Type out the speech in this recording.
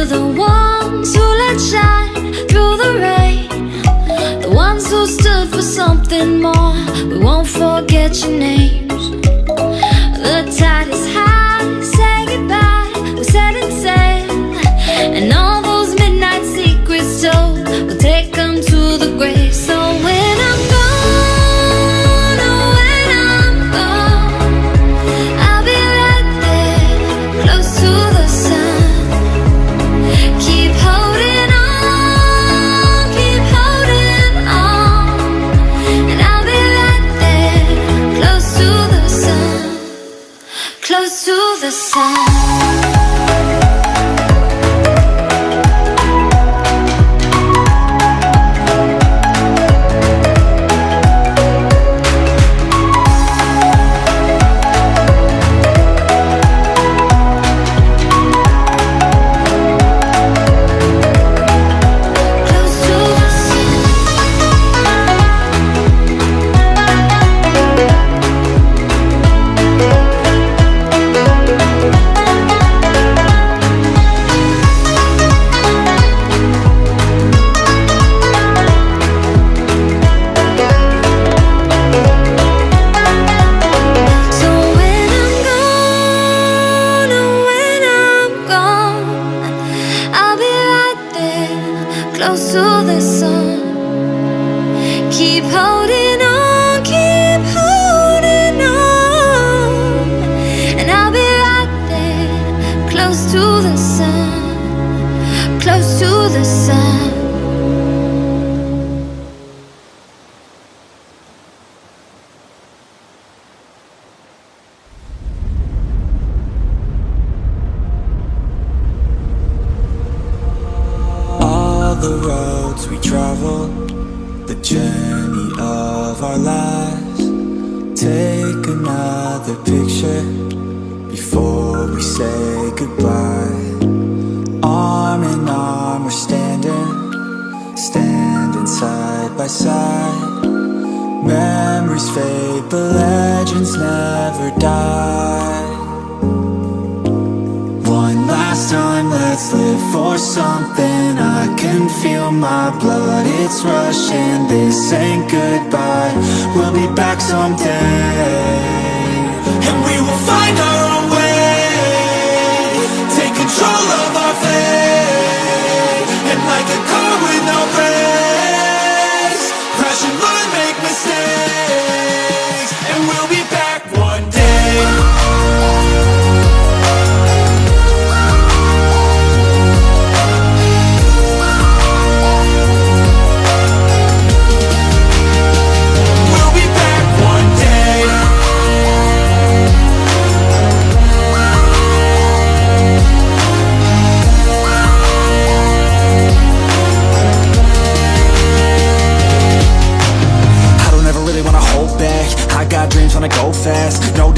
the ones who let shine through the rain, the ones who stood for something more. We won't forget your names. The tide is high, say goodbye, we're setting sail, and all those midnight secrets told, we'll take them to the grave. So when I'm gone, oh when I'm gone, I'll be right there, close to the sun. Keep holding on, and I'll be right there, close to the sun, close to the sun. Close to the sun. Keep holding on, and I'll be right there, close to the sun, close to the sun. The roads we travel, the journey of our lives. Take another picture before we say goodbye. Arm in arm we're standing side by side. Memories fade but legends never die. One last time, let's live for something. I can feel my blood, it's rushing. This ain't goodbye, we'll be back someday, and we will find our own way. Take control of our fate, and like a car with no brakes, crash and learn, make mistakes, and we'll be back one day. I got dreams, wanna go fast. No